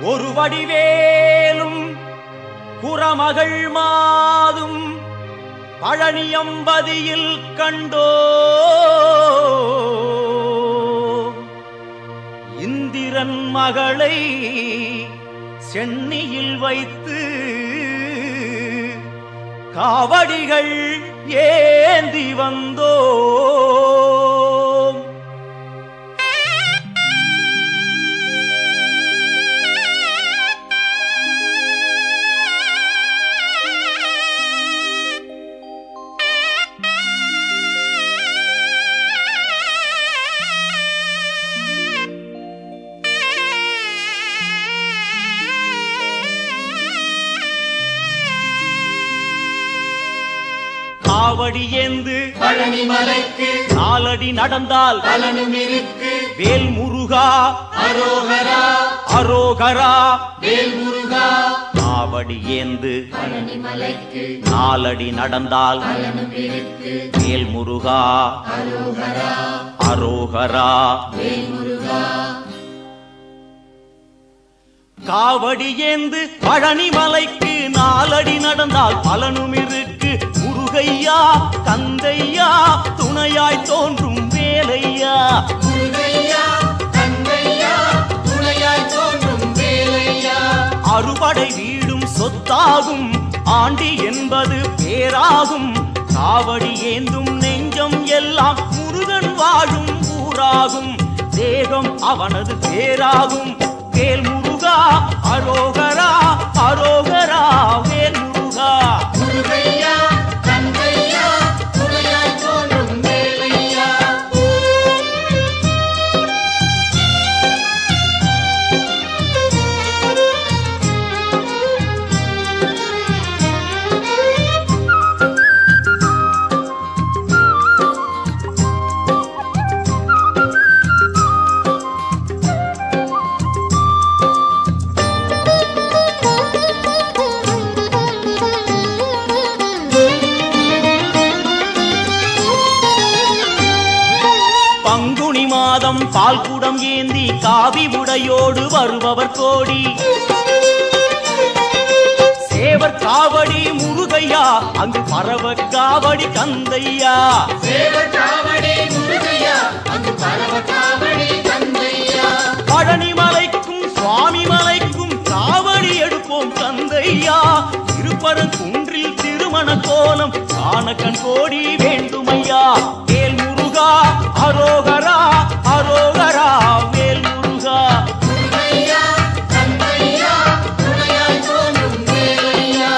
ஒரு வடிவேலும் குறமகள் மாதும் பழனியம்பதியில் கண்டோ இந்திரன் மகளை சென்னியில் வைத்து காவடிகள் ஏந்தி வந்தோ காவடி ஏந்து பழனி மலைக்கு நாலடி நடந்தால் பலனும் இருக்கு. வேல் முருகா அரோகரா அரோகரா வேல் முருகா. காவடி ஏந்து பழனி மலைக்கு நாலடி நடந்தால் பலனும் இருக்கு. வேல் முருகா அரோகரா அரோகரா வேல் முருகா. காவடி ஏந்து பழனி மலைக்கு நாலடி நடந்தால் பலனும் இருக்கு. முருகையா கந்தையா துணையாய் தோன்றும் வேலையா. முருகையா கந்தையா துணையாய் தோன்றும் வேலையா. அறுபடை வீடும் சொத்தாகும் ஆண்டி என்பது பேராகும். காவடி ஏந்தும் நெஞ்சம் எல்லாம் முருகன் வாழும் ஊராகும். தேகம் அவனது பேராகும். வேல் முருகா அரோகரா அரோகரா வேல் முருகா. முருகையா கந்தையா துணையாய் தோன்றும் வேலையா. பங்குனி மாதம் பால்குடம் ஏந்தி காவி உடையோடு வருபவர் கோடி. சேவர் காவடி முருகையா அங்கு பரவ காவடி கந்தையா. சேவர் காவடி முருகையா அங்கு பரவ காவடி கந்தையா. பழனி மலைக்கும் சுவாமி மலைக்கும் காவடி எடுப்போம் கந்தையா. திருப்பரங்குன்றில் திருமண கோலம் காண கண் கோடி வேண்டுமையா. வேல் முருகா அரோகரா அரோகரா வேல் முருகா. முருகையா கந்தையா துணையாய் தோன்றும் வேலையா.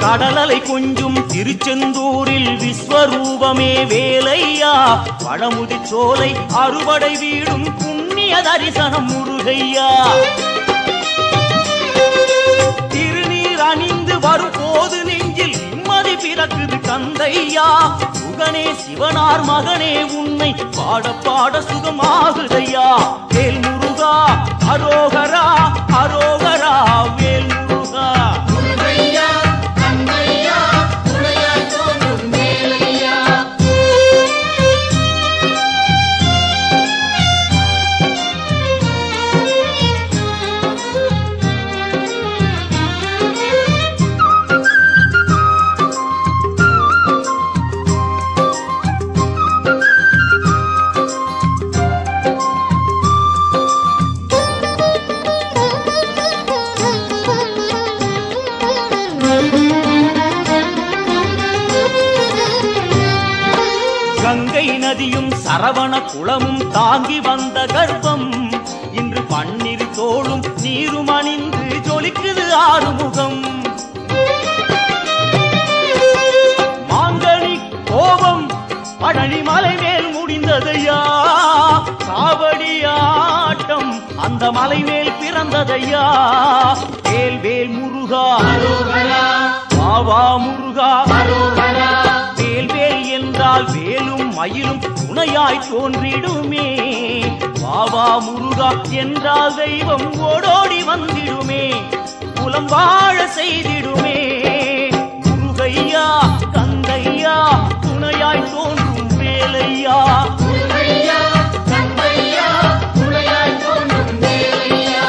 கடலலை கொஞ்சும் திருச்செந்தூரில் விஸ்வரூபமே வேலையா. பழமுதி சோலை அறுபடை வீடும் புண்ணிய தரிசனம் முருகையா. திருநீர் அணிந்து வரும் போது நெஞ்சில் நிம்மதி பிறக்குது கந்தையா. சுகனே சிவனார் மகனே உன்னை பாட பாட சுகமாகுதையா. வேல் முருகா அரோகரா அரோகரா வேல் முருகா. முருகையா கந்தையா துணையாய் தோன்றும் வேலையா. கங்கை நதியும் சரவண குளமும் தாங்கி வந்த கர்ப்பம். இன்று பன்னிரு தோளும் நீரும் அணிந்து ஜொலிக்குது ஆறுமுகம். மாங்கனி கோபம் பழனி மலை மேல் முடிந்ததையா. காவடி ஆட்டம் அந்த மலை மேல் பிறந்ததையா. வேல் வேல் முருகா அரோகரா வாவா முருகா. அரோகரா வேல் வேல் என்றால் வேலும் மயிலும் துணையாய் தோன்றிடுமே. வாவா முருகா என்றால் தெய்வம் ஓடோடி வந்திடுமே, குலம் வாழ செய்திடுமே. முருகையா கந்தையா துணையாய் தோன்றும் வேலையா. முருகையா கந்தையா துணையாய் தோன்றும் வேலையா.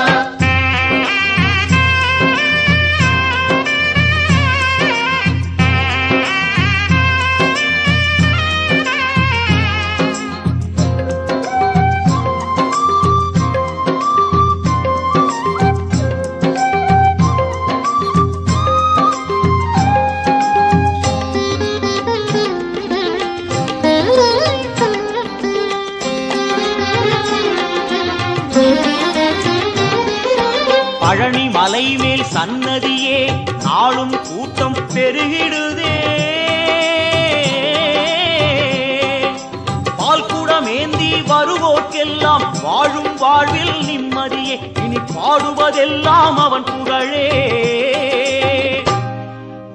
பழனி மலை மேல் சன்னதியே நாளும் கூட்டம் பெருகிடுதே. பால் குடமேந்தி வருவோர்க்கெல்லாம் வாழும் வாழ்வில் நிம்மதியே. இனி பாடுவதெல்லாம் அவன் புகழே.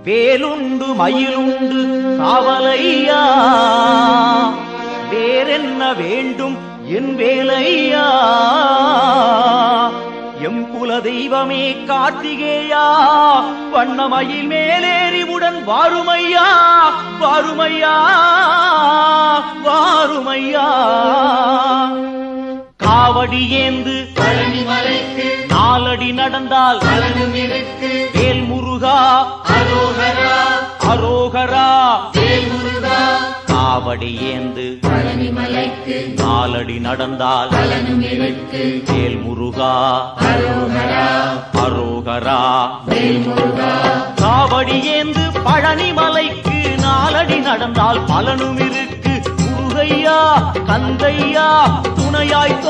வேலுண்டு மயிலுண்டு காவலையா, வேறென்ன வேண்டும் என் வேலையா. எம் குல தெய்வமே கார்த்திகேயா, வண்ணமயில் மேலேறிவுடன் வாருமையா வாருமையா வாருமையா. காவடி ஏந்து பழனி மலைக்கு நாலடி நடந்தால் பலனும் இருக்கு. வேல் முருகா அரோகரா அரோகரா. வேல் முருகா காவடி ஏந்து பழனி மலைக்கு நாலடி நடந்தால் பலனும் இருக்கு. வேல் முருகா அரோகரா அரோகரா. வேல் முருகா காவடி ஏந்து பழனி மலைக்கு நாலடி நடந்தால் பலனும் இருக்கு. முருகையா கந்தையா துணையாய்